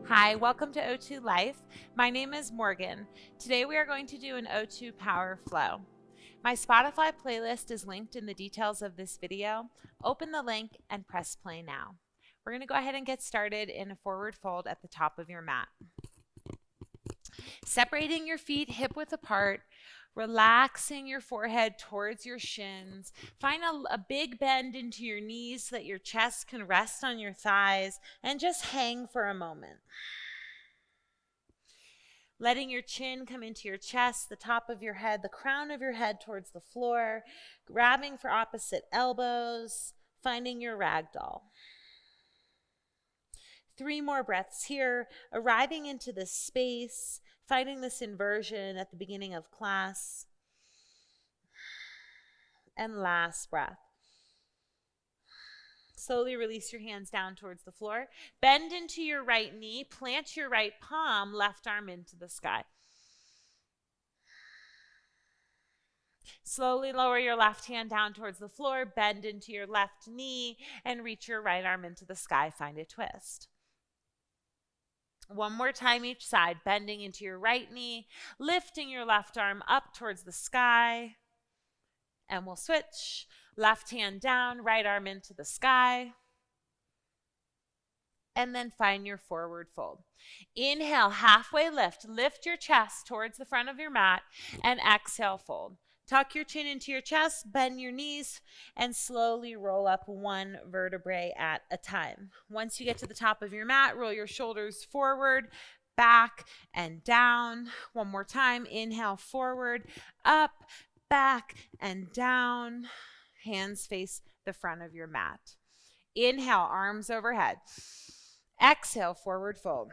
Hi, welcome to O2 Life. My name is Morgan. Today we are going to do an O2 Power Flow. My Spotify playlist is linked in the details of this video. Open the link and press play now. We're going to go ahead and get started in a forward fold at the top of your mat. Separating your feet hip width apart, relaxing your forehead towards your shins. Find a big bend into your knees so that your chest can rest on your thighs, and just hang for a moment. Letting your chin come into your chest, the top of your head, the crown of your head towards the floor, grabbing for opposite elbows, finding your ragdoll. 3 more breaths here, arriving into this space, finding this inversion at the beginning of class. And last breath. Slowly release your hands down towards the floor. Bend into your right knee, plant your right palm, left arm into the sky. Slowly lower your left hand down towards the floor, bend into your left knee, and reach your right arm into the sky. Find a twist. One more time each side, bending into your right knee, lifting your left arm up towards the sky, and we'll switch. Left hand down, right arm into the sky, and then find your forward fold. Inhale, halfway lift. Lift your chest towards the front of your mat, and exhale, fold. Tuck your chin into your chest, bend your knees, and slowly roll up 1 vertebrae at a time. Once you get to the top of your mat, roll your shoulders forward, back, and down. One more time. Inhale, forward, up, back, and down. Hands face the front of your mat. Inhale, arms overhead. Exhale, forward fold.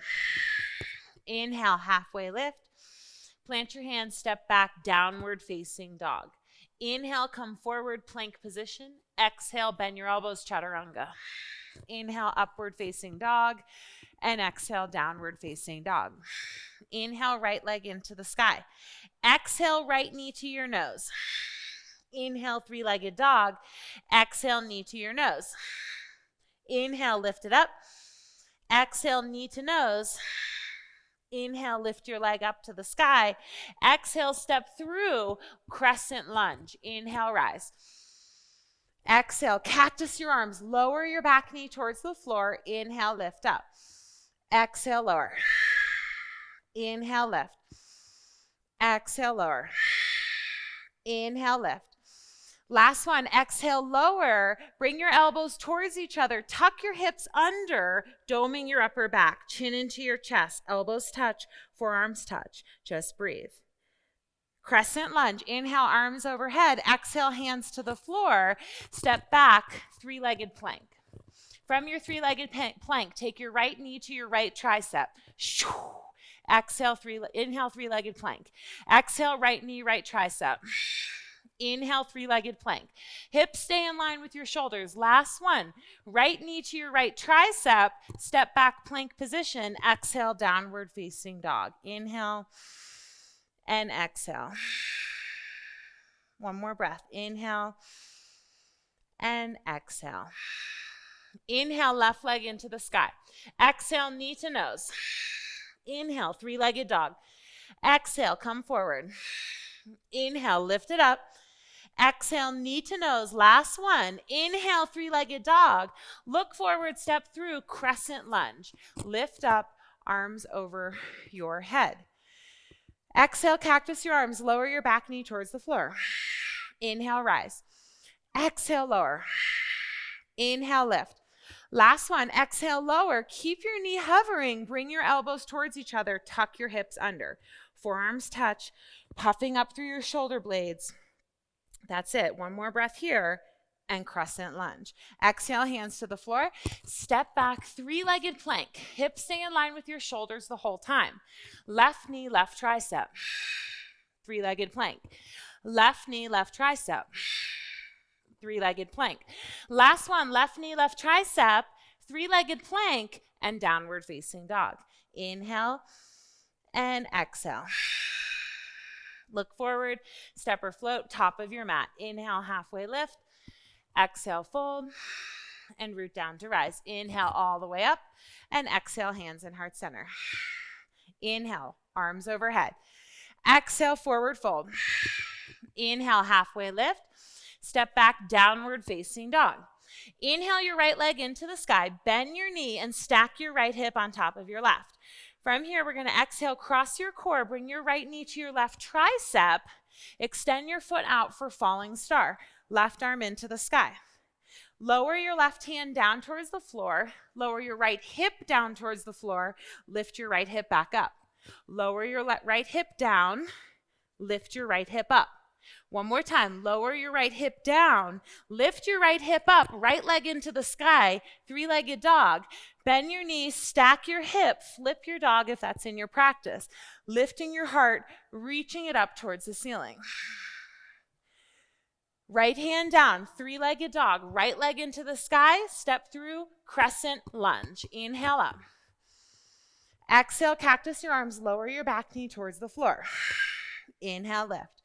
Inhale, halfway lift. Plant your hands, step back, downward facing dog. Inhale, come forward, plank position. Exhale, bend your elbows, chaturanga. Inhale, upward facing dog. And exhale, downward facing dog. Inhale, right leg into the sky. Exhale, right knee to your nose. Inhale, 3-legged dog. Exhale, knee to your nose. Inhale, lift it up. Exhale, knee to nose. Inhale, lift your leg up to the sky. Exhale, step through, crescent lunge. Inhale, rise. Exhale, cactus your arms. Lower your back knee towards the floor. Inhale, lift up. Exhale, lower. Inhale, lift. Exhale, lower. Inhale, lift. Last one, exhale, lower. Bring your elbows towards each other. Tuck your hips under, doming your upper back. Chin into your chest. Elbows touch, forearms touch. Just breathe. Crescent lunge. Inhale, arms overhead. Exhale, hands to the floor. Step back, 3-legged plank. From your 3-legged plank, take your right knee to your right tricep. Exhale, inhale, 3-legged plank. Exhale, right knee, right tricep. Inhale, 3-legged plank. Hips stay in line with your shoulders. Last one. Right knee to your right tricep. Step back, plank position. Exhale, downward facing dog. Inhale and exhale. One more breath. Inhale and exhale. Inhale, left leg into the sky. Exhale, knee to nose. Inhale, 3-legged dog. Exhale, come forward. Inhale, lift it up. Exhale, knee to nose. Last one. Inhale, 3-legged dog. Look forward, step through, crescent lunge. Lift up, arms over your head. Exhale, cactus your arms. Lower your back knee towards the floor. Inhale, rise. Exhale, lower. Inhale, lift. Last one. Exhale, lower. Keep your knee hovering. Bring your elbows towards each other. Tuck your hips under. Forearms touch, puffing up through your shoulder blades. That's it. One more breath here and crescent lunge. Exhale, hands to the floor. Step back, 3-legged plank. Hips stay in line with your shoulders the whole time. Left knee, left tricep. 3-legged plank. Left knee, left tricep. 3-legged plank. Last one, left knee, left tricep. 3-legged plank and downward facing dog. Inhale and exhale. Look forward, step or float, top of your mat. Inhale, halfway lift. Exhale, fold. and root down to rise. Inhale all the way up and exhale, hands in heart center. Inhale, arms overhead. Exhale, forward fold. Inhale, halfway lift. Step back, downward facing dog. Inhale your right leg into the sky, bend your knee and stack your right hip on top of your left. From here, we're going to exhale, cross your core, bring your right knee to your left tricep, extend your foot out for falling star, left arm into the sky. Lower your left hand down towards the floor, lower your right hip down towards the floor, lift your right hip back up. Lower your right hip down, lift your right hip up. One more time, lower your right hip down, lift your right hip up, right leg into the sky, three-legged dog. Bend your knees, stack your hip, flip your dog if that's in your practice. Lifting your heart, reaching it up towards the ceiling. Right hand down, three-legged dog, right leg into the sky, step through, crescent lunge. Inhale up. Exhale, cactus your arms, lower your back knee towards the floor. Inhale, lift.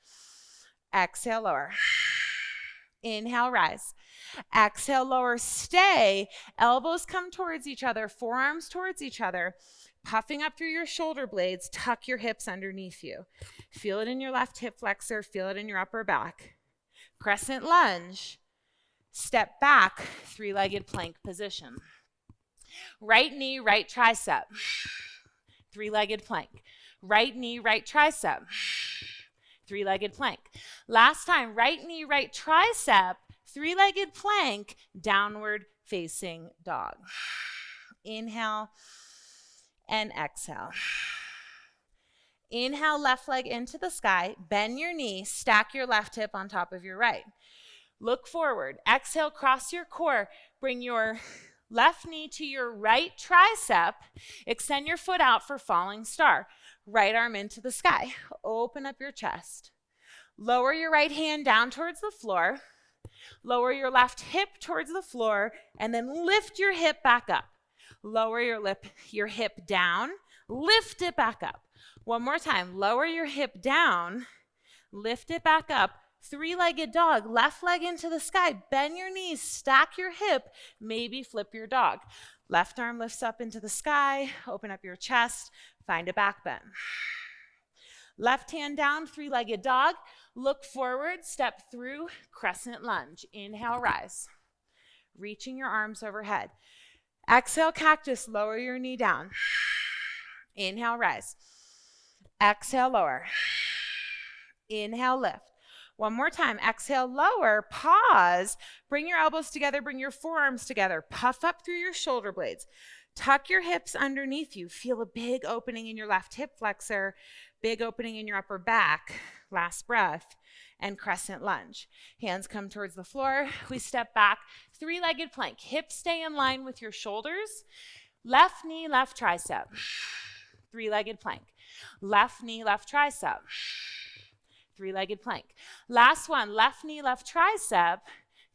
Exhale, lower. Inhale, rise. Exhale, lower, stay. Elbows come towards each other, forearms towards each other. Puffing up through your shoulder blades, tuck your hips underneath you. Feel it in your left hip flexor, feel it in your upper back. Crescent lunge. Step back, three-legged plank position. Right knee, right tricep. Three-legged plank. Right knee, right tricep. Three-legged plank. Last time, right knee, right tricep, three-legged plank, downward facing dog. Inhale and exhale. Inhale, left leg into the sky, bend your knee, stack your left hip on top of your right. Look forward. Exhale, cross your core, bring your left knee to your right tricep, extend your foot out for falling star. Right arm into the sky. Open up your chest. Lower your right hand down towards the floor. Lower your left hip towards the floor, and then lift your hip back up. Lower your hip down, lift it back up. One more time. Lower your hip down, lift it back up. Three-legged dog, left leg into the sky. Bend your knees, stack your hip, maybe flip your dog. Left arm lifts up into the sky, open up your chest, find a back bend. Left hand down, three-legged dog. Look forward, step through, crescent lunge. Inhale, rise. Reaching your arms overhead. Exhale, cactus, lower your knee down. Inhale, rise. Exhale, lower. Inhale, lift. One more time. Exhale, lower, pause. Bring your elbows together, bring your forearms together. Puff up through your shoulder blades. Tuck your hips underneath you. Feel a big opening in your left hip flexor, big opening in your upper back. Last breath, and crescent lunge. Hands come towards the floor. We step back, three-legged plank. Hips stay in line with your shoulders. Left knee, left tricep. Three-legged plank. Left knee, left tricep. Three-legged plank. Last one, left knee, left tricep,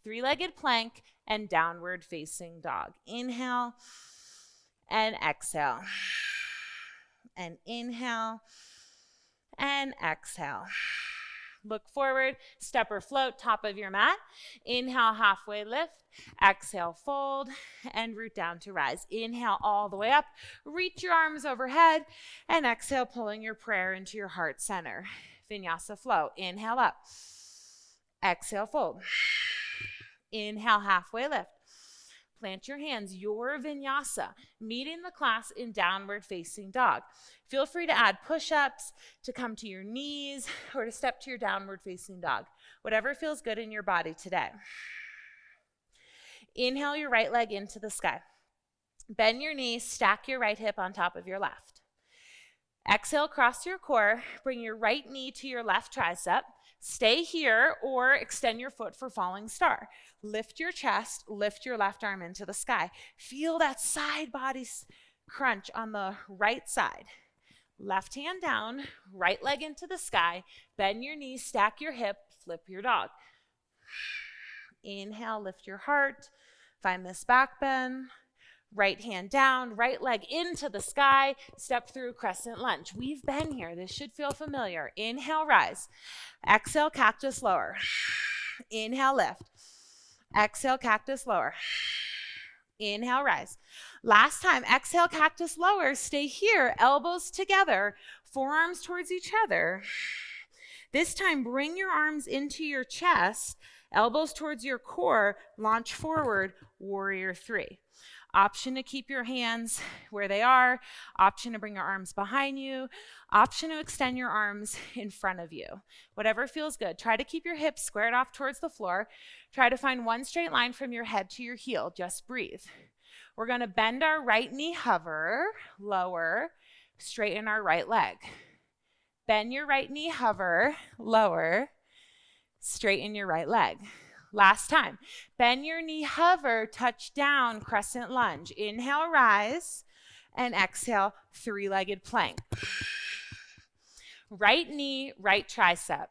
three-legged plank, and downward facing dog. Inhale and exhale. And inhale and exhale. Look forward, step or float, top of your mat. Inhale, halfway lift. Exhale, fold, and root down to rise. Inhale all the way up. Reach your arms overhead, and exhale, pulling your prayer into your heart center. Vinyasa flow. Inhale up. Exhale, fold. Inhale, halfway lift. Plant your hands, your vinyasa, meeting the class in downward facing dog. Feel free to add push-ups, to come to your knees, or to step to your downward facing dog. Whatever feels good in your body today. Inhale your right leg into the sky. Bend your knees, stack your right hip on top of your left. Exhale, cross your core, bring your right knee to your left tricep. Stay here or extend your foot for falling star. Lift your chest, lift your left arm into the sky. Feel that side body crunch on the right side. Left hand down, right leg into the sky. Bend your knees, stack your hip, flip your dog. Inhale, lift your heart. Find this back bend. Right hand down, right leg into the sky, step through crescent lunge. We've been here. This should feel familiar. Inhale, rise. Exhale, cactus, lower. Inhale, lift. Exhale, cactus, lower. Inhale, rise. Last time, exhale, cactus lower. Stay here, elbows together, forearms towards each other. This time, bring your arms into your chest, elbows towards your core, launch forward, warrior three. Option to keep your hands where they are, option to bring your arms behind you, option to extend your arms in front of you. Whatever feels good. Try to keep your hips squared off towards the floor. Try to find one straight line from your head to your heel. Just breathe. We're going to bend our right knee, hover, lower, straighten our right leg. Bend your right knee, hover, lower, straighten your right leg. Last time. Bend your knee, hover, touch down, crescent lunge. Inhale, rise, and exhale, three-legged plank. Right knee, right tricep.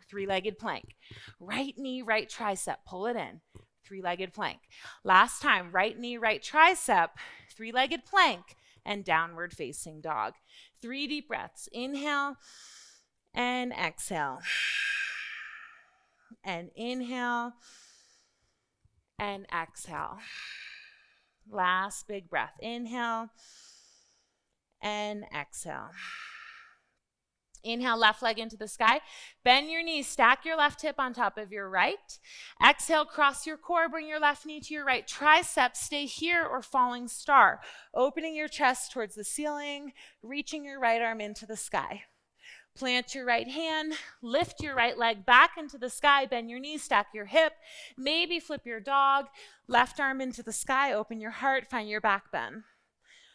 Three-legged plank. Right knee, right tricep. Pull it in. Three-legged plank. Last time. Right knee, right tricep. Three-legged plank and downward facing dog. 3 deep breaths. Inhale and exhale. And inhale and exhale. Last big breath. Inhale and exhale. Inhale, left leg into the sky. Bend your knees, stack your left hip on top of your right. Exhale, cross your core, bring your left knee to your right tricep. Stay here or falling star. Opening your chest towards the ceiling, reaching your right arm into the sky. Plant your right hand, lift your right leg back into the sky, bend your knees, stack your hip, maybe flip your dog, left arm into the sky, open your heart, find your back bend.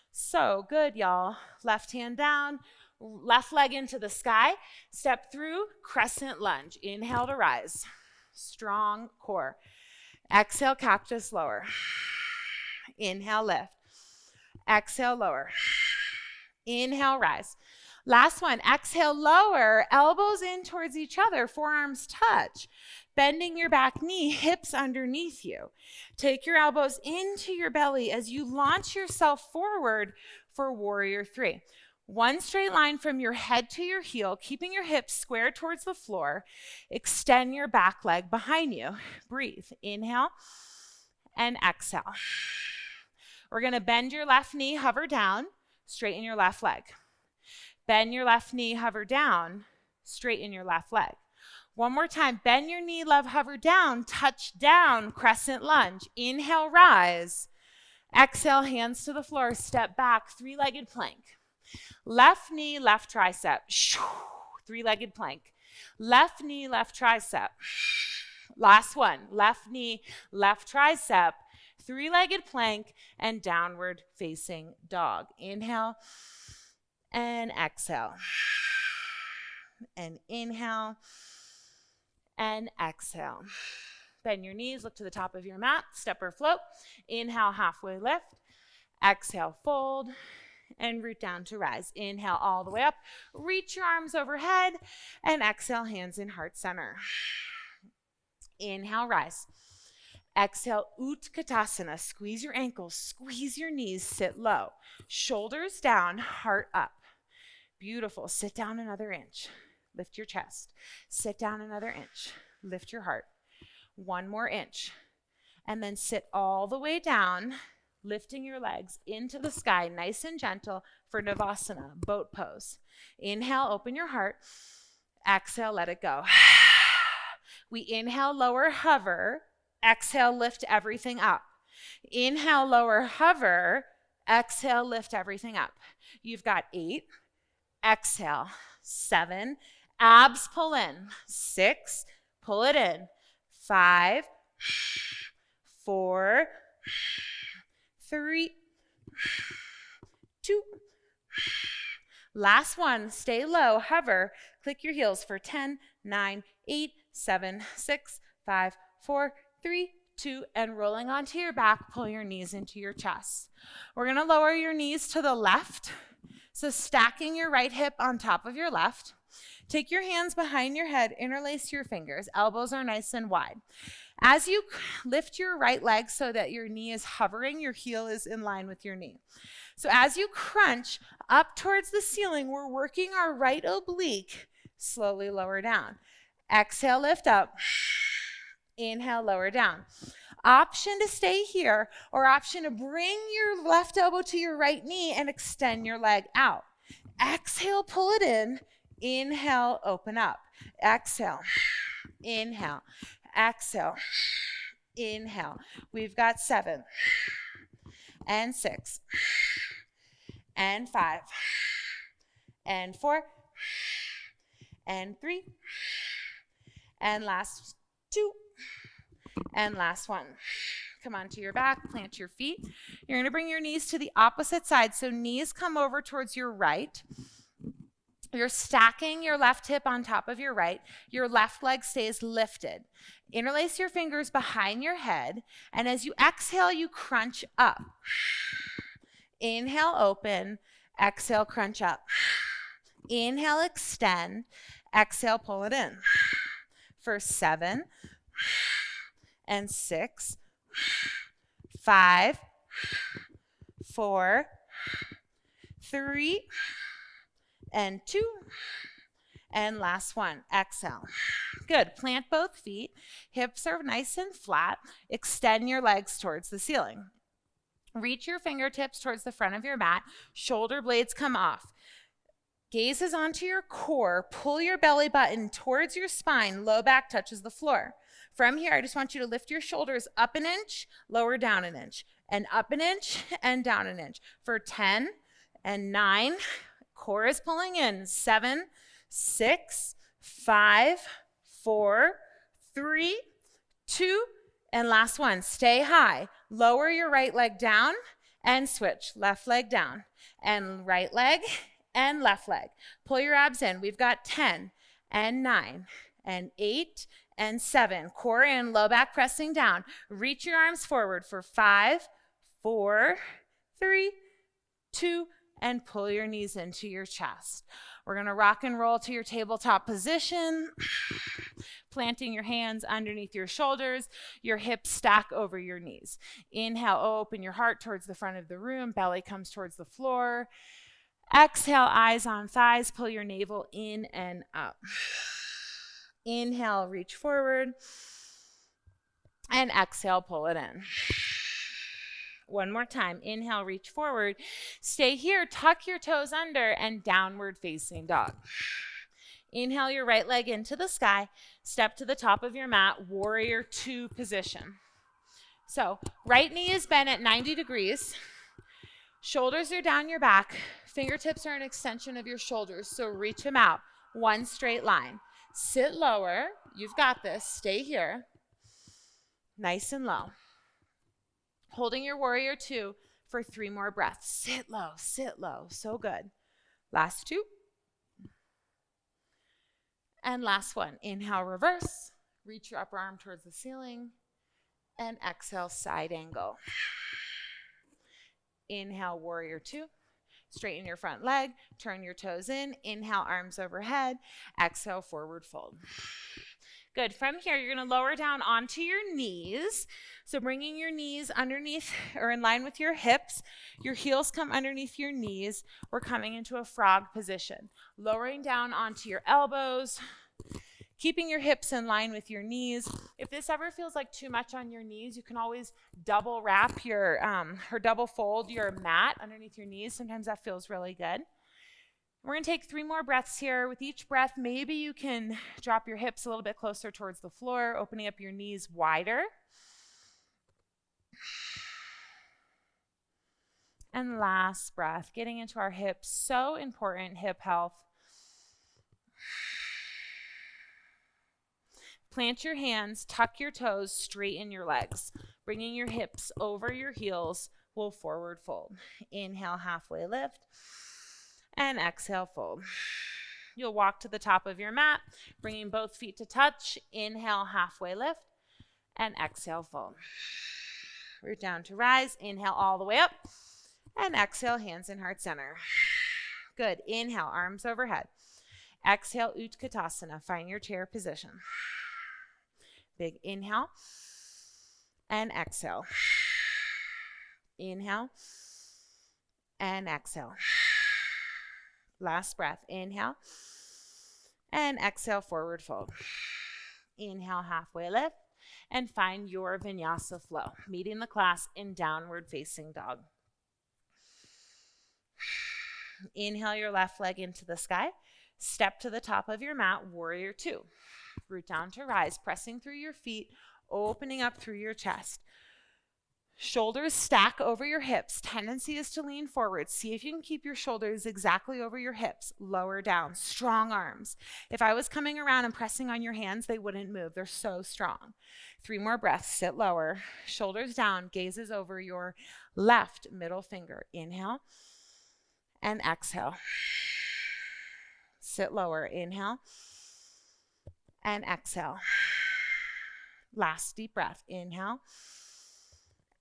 So good, y'all. Left hand down, left leg into the sky, step through, crescent lunge. Inhale to rise, strong core. Exhale, cactus lower. Inhale, lift. Exhale, lower. Inhale, rise. Last one, exhale, lower, elbows in towards each other, forearms touch. Bending your back knee, hips underneath you. Take your elbows into your belly as you launch yourself forward for warrior three. One straight line from your head to your heel, keeping your hips square towards the floor. Extend your back leg behind you. Breathe. Inhale and exhale. We're going to bend your left knee, hover down, straighten your left leg. Bend your left knee, hover down, straighten your left leg. One more time, bend your knee, love, hover down, touch down, crescent lunge. Inhale, rise. Exhale, hands to the floor, step back, three-legged plank. Left knee, left tricep, three-legged plank. Left knee, left tricep. Last one, left knee, left tricep, three-legged plank, and downward facing dog. Inhale. And exhale. And inhale. And exhale. Bend your knees, look to the top of your mat, step or float. Inhale, halfway lift. Exhale, fold. And root down to rise. Inhale all the way up. Reach your arms overhead. And exhale, hands in heart center. Inhale, rise. Exhale, Utkatasana. Squeeze your ankles, squeeze your knees, sit low. Shoulders down, heart up. Beautiful. Sit down another inch. Lift your chest. Sit down another inch. Lift your heart. One more inch. And then sit all the way down, lifting your legs into the sky, nice and gentle for Navasana, boat pose. Inhale, open your heart. Exhale, let it go. We inhale, lower, hover. Exhale, lift everything up. Inhale, lower, hover. Exhale, lift everything up. You've got 8. Exhale, 7. Abs pull in. 6. Pull it in. 5. 4. 3. 2. Last one. Stay low. Hover. Click your heels for 10, 9, 8, 7, 6, 5, 4, 3, 2, and rolling onto your back, pull your knees into your chest. We're going to lower your knees to the left. So stacking your right hip on top of your left. Take your hands behind your head, interlace your fingers. Elbows are nice and wide. As you lift your right leg so that your knee is hovering, your heel is in line with your knee. So as you crunch up towards the ceiling, we're working our right oblique. Slowly lower down. Exhale, lift up. Inhale, lower down. Option to stay here, or option to bring your left elbow to your right knee and extend your leg out. Exhale, pull it in. Inhale, open up. Exhale, inhale, exhale, inhale. We've got 7 and 6 and 5 and 4 and 3 and last 2 and last 1. Come onto your back, plant your feet. You're going to bring your knees to the opposite side, so knees come over towards your right. You're stacking your left hip on top of your right. Your left leg stays lifted. Interlace your fingers behind your head, and as you exhale, you crunch up. Inhale, open. Exhale, crunch up. Inhale, extend. Exhale, pull it in. For 7 and 6, 5, 4, 3, and 2, and last 1. Exhale. Good. Plant both feet. Hips are nice and flat. Extend your legs towards the ceiling. Reach your fingertips towards the front of your mat. Shoulder blades come off. Gaze is onto your core. Pull your belly button towards your spine. Low back touches the floor. From here, I just want you to lift your shoulders up an inch, lower down an inch, and up an inch and down an inch. For 10 and 9, core is pulling in. 7, 6, 5, 4, 3, 2, and last 1. Stay high. Lower your right leg down and switch. Left leg down and right leg and left leg. Pull your abs in. We've got 10 and 9 and 8 and 7. Core in, low back pressing down. Reach your arms forward for 5, 4, 3, 2, and pull your knees into your chest. We're going to rock and roll to your tabletop position, planting your hands underneath your shoulders, your hips stack over your knees. Inhale, open your heart towards the front of the room, belly comes towards the floor. Exhale, eyes on thighs, pull your navel in and up. Inhale, reach forward, and exhale, pull it in. One more time. Inhale, reach forward. Stay here, tuck your toes under, and downward facing dog. Inhale your right leg into the sky. Step to the top of your mat, warrior 2 position. So right knee is bent at 90 degrees. Shoulders are down your back. Fingertips are an extension of your shoulders, so reach them out. One straight line. Sit lower. You've got this. Stay here. Nice and low. Holding your warrior 2 for 3 more breaths. Sit low, sit low. So good. Last 2. And last 1. Inhale, reverse. Reach your upper arm towards the ceiling. And exhale, side angle. Inhale, warrior 2. Straighten your front leg. Turn your toes in. Inhale, arms overhead. Exhale, forward fold. Good. From here, you're going to lower down onto your knees. So bringing your knees underneath or in line with your hips. Your heels come underneath your knees. We're coming into a frog position. Lowering down onto your elbows. Keeping your hips in line with your knees. If this ever feels like too much on your knees, you can always double wrap your, or double fold your mat underneath your knees. Sometimes that feels really good. We're going to take 3 more breaths here. With each breath, maybe you can drop your hips a little bit closer towards the floor, opening up your knees wider. And last breath, getting into our hips. So important, hip health. Plant your hands, tuck your toes, straighten your legs. Bringing your hips over your heels, we'll forward fold. Inhale, halfway lift. And exhale, fold. You'll walk to the top of your mat, bringing both feet to touch. Inhale, halfway lift, and exhale, fold. Root down to rise. Inhale all the way up, and exhale, hands in heart center. Good. Inhale, arms overhead. Exhale, Utkatasana. Find your chair position. Big inhale, and exhale. Inhale, and exhale. Last breath. Inhale and exhale, forward fold. Inhale, halfway lift. and find your Vinyasa flow, meeting the class in downward facing dog. Inhale your left leg into the sky. Step to the top of your mat, warrior two. Root down to rise, pressing through your feet, opening up through your chest. Shoulders stack over your hips. Tendency is to lean forward. See if you can keep your shoulders exactly over your hips. Lower down. Strong arms. If I was coming around and pressing on your hands, they wouldn't move. They're so strong. 3 more breaths. Sit lower. Shoulders down. Gazes over your left middle finger. Inhale and exhale. Sit lower. Inhale and exhale. Last deep breath. Inhale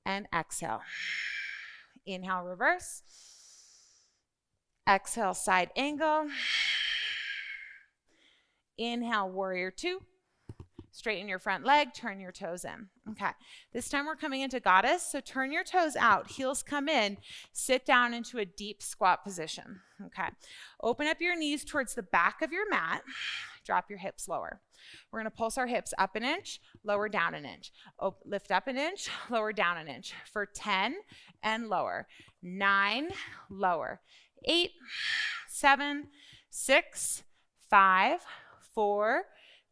and exhale. Inhale, reverse. Exhale, side angle. Inhale, warrior two. Straighten your front leg, turn your toes in. Okay, this time we're coming into goddess, so turn your toes out, heels come in, sit down into a deep squat position. Okay, open up your knees towards the back of your mat, drop your hips lower. We're gonna pulse our hips up an inch, lower down an inch. Lift up an inch, lower down an inch. For 10 and lower. 9, lower. 8, 7, 6, 5, 4,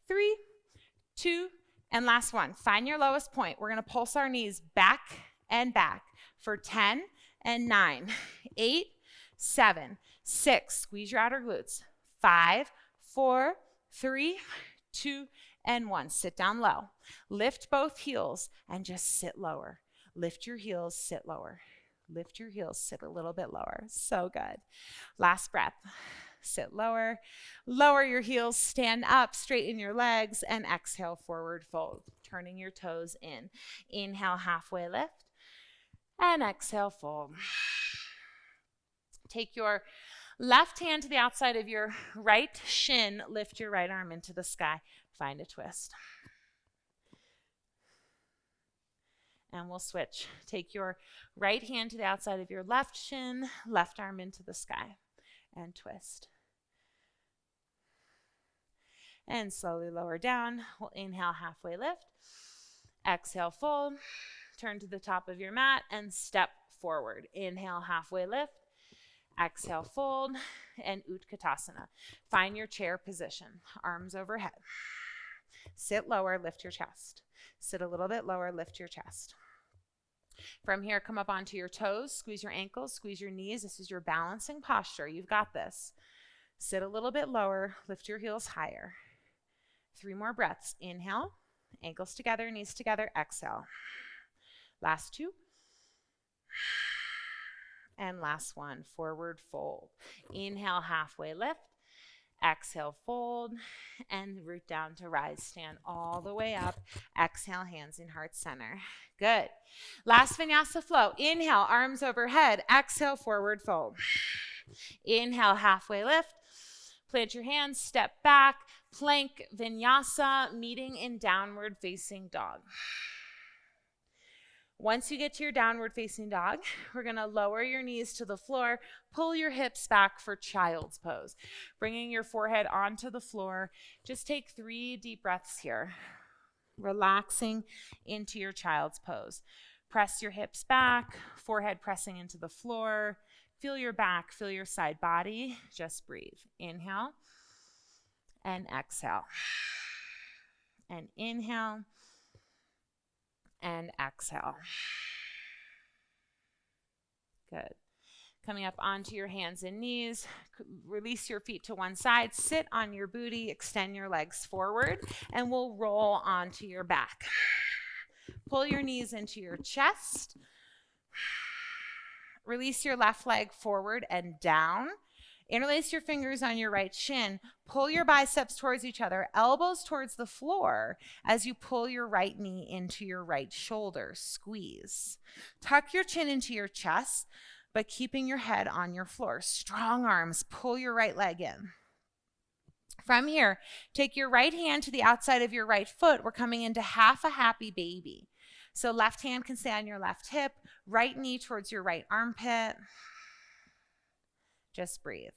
3, 2, and last one. Find your lowest point. We're gonna pulse our knees back and back for 10 and 9, 8, 7, 6, squeeze your outer glutes. 5, 4, 3, 2, and 1. Sit down low. Lift both heels and just sit lower. Lift your heels, sit lower. Lift your heels, sit a little bit lower. So good. Last breath. Sit lower. Lower your heels, stand up, straighten your legs, and exhale, forward fold. Turning your toes in. Inhale, halfway lift, and exhale, fold. Take your left hand to the outside of your right shin. Lift your right arm into the sky. Find a twist. And we'll switch. Take your right hand to the outside of your left shin, left arm into the sky, and twist. And slowly lower down. We'll inhale, halfway lift. Exhale, fold. Turn to the top of your mat and step forward. Inhale, halfway lift. Exhale, fold, and Utkatasana. Find your chair position, arms overhead. Sit lower, lift your chest. Sit a little bit lower, lift your chest. From here, come up onto your toes, squeeze your ankles, squeeze your knees. This is your balancing posture. You've got this. Sit a little bit lower, lift your heels higher. 3 more breaths. Inhale, ankles together, knees together, exhale. Last 2. And last one, forward fold. Inhale, halfway lift. Exhale, fold, and root down to rise. Stand all the way up. Exhale, hands in heart center. Good. Last Vinyasa flow. Inhale, arms overhead. Exhale, forward fold. Inhale, halfway lift. Plant your hands, step back. Plank Vinyasa, meeting in downward facing dog. Once you get to your downward facing dog, we're going to lower your knees to the floor, pull your hips back for child's pose. Bringing your forehead onto the floor. Just take 3 deep breaths here. Relaxing into your child's pose. Press your hips back, forehead pressing into the floor. Feel your back, feel your side body. Just breathe. Inhale and exhale. And inhale and exhale. Good. Coming up onto your hands and knees, release your feet to one side, sit on your booty, extend your legs forward, and we'll roll onto your back. Pull your knees into your chest. Release your left leg forward and down. Interlace your fingers on your right shin. Pull your biceps towards each other, elbows towards the floor as you pull your right knee into your right shoulder. Squeeze. Tuck your chin into your chest, but keeping your head on your floor. Strong arms. Pull your right leg in. From here, take your right hand to the outside of your right foot. We're coming into half a happy baby. So left hand can stay on your left hip, right knee towards your right armpit. Just breathe.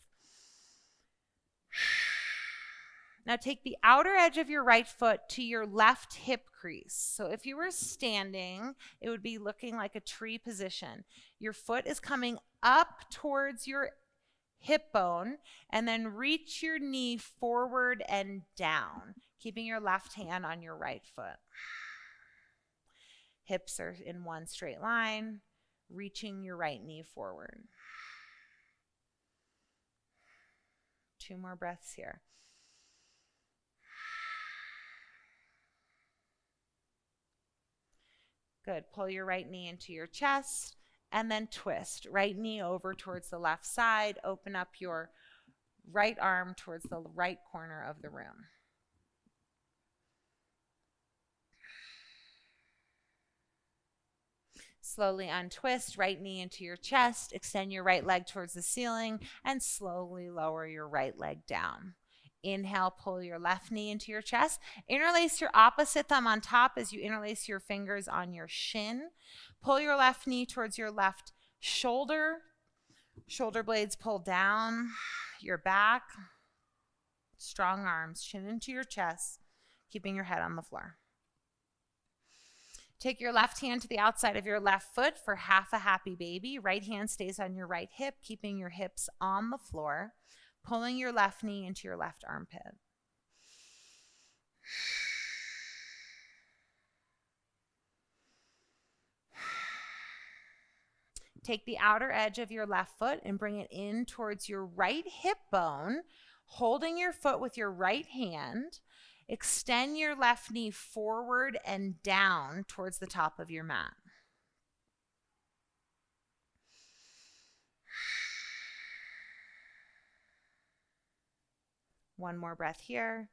Now take the outer edge of your right foot to your left hip crease. So if you were standing, it would be looking like a tree position. Your foot is coming up towards your hip bone, and then reach your knee forward and down, keeping your left hand on your right foot. Hips are in one straight line, reaching your right knee forward. 2 more breaths here. Good. Pull your right knee into your chest and then twist. Right knee over towards the left side. Open up your right arm towards the right corner of the room. Slowly untwist, right knee into your chest. Extend your right leg towards the ceiling and slowly lower your right leg down. Inhale, pull your left knee into your chest. Interlace your opposite thumb on top as you interlace your fingers on your shin. Pull your left knee towards your left shoulder. Shoulder blades pull down your back. Strong arms, chin into your chest, keeping your head on the floor. Take your left hand to the outside of your left foot for half a happy baby. Right hand stays on your right hip, keeping your hips on the floor. Pulling your left knee into your left armpit. Take the outer edge of your left foot and bring it in towards your right hip bone, holding your foot with your right hand. Extend your left knee forward and down towards the top of your mat. One more breath here.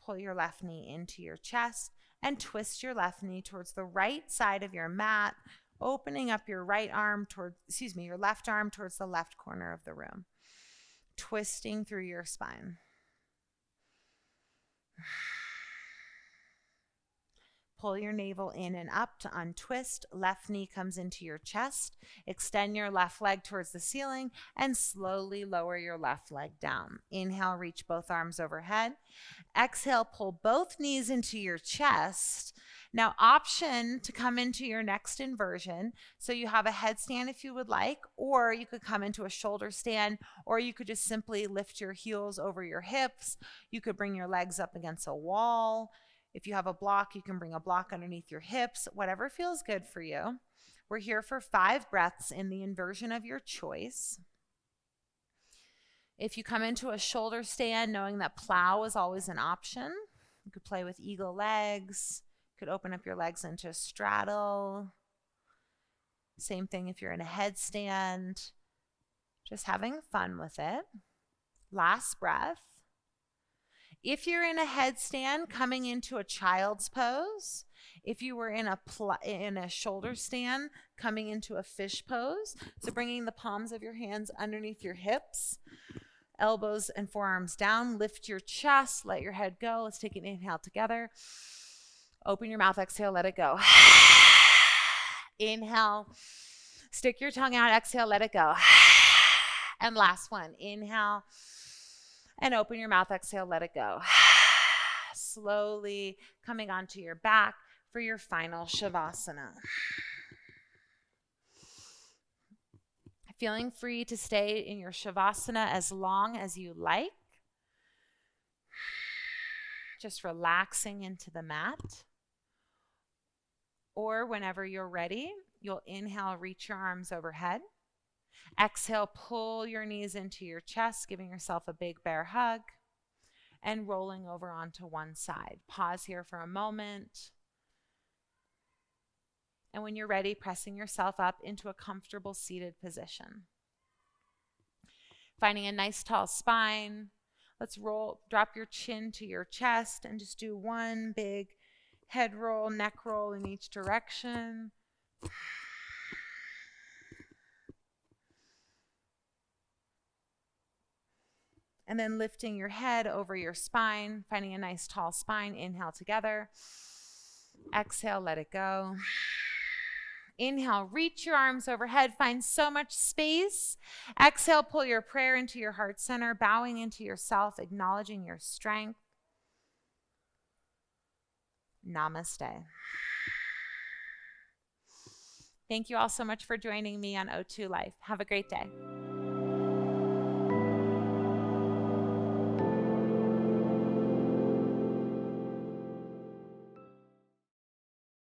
Pull your left knee into your chest and twist your left knee towards the right side of your mat, opening up your left arm towards the left corner of the room, twisting through your spine. Pull your navel in and up to untwist. Left knee comes into your chest. Extend your left leg towards the ceiling and slowly lower your left leg down. Inhale, reach both arms overhead. Exhale, pull both knees into your chest. Now, option to come into your next inversion. So you have a headstand if you would like, or you could come into a shoulder stand, or you could just simply lift your heels over your hips. You could bring your legs up against a wall. If you have a block, you can bring a block underneath your hips, whatever feels good for you. We're here for 5 breaths in the inversion of your choice. If you come into a shoulder stand, knowing that plow is always an option, you could play with eagle legs. You could open up your legs into a straddle. Same thing if you're in a headstand. Just having fun with it. Last breath. If you're in a headstand, coming into a child's pose. If you were in a shoulder stand, coming into a fish pose. So bringing the palms of your hands underneath your hips, elbows and forearms down. Lift your chest, let your head go. Let's take an inhale together. Open your mouth, exhale, let it go. Inhale, stick your tongue out, exhale, let it go. And last one, inhale. And open your mouth, exhale, let it go. Slowly coming onto your back for your final Shavasana. Feeling free to stay in your Shavasana as long as you like. Just relaxing into the mat. Or whenever you're ready, you'll inhale, reach your arms overhead. Exhale, pull your knees into your chest, giving yourself a big bear hug, and rolling over onto one side. Pause here for a moment. And when you're ready, pressing yourself up into a comfortable seated position. Finding a nice tall spine. Let's drop your chin to your chest and just do one big head roll, neck roll in each direction. And then lifting your head over your spine, finding a nice tall spine. Inhale together. Exhale, let it go. Inhale, reach your arms overhead, find so much space. Exhale, pull your prayer into your heart center, bowing into yourself, acknowledging your strength. Namaste. Thank you all so much for joining me on O2 Life. Have a great day.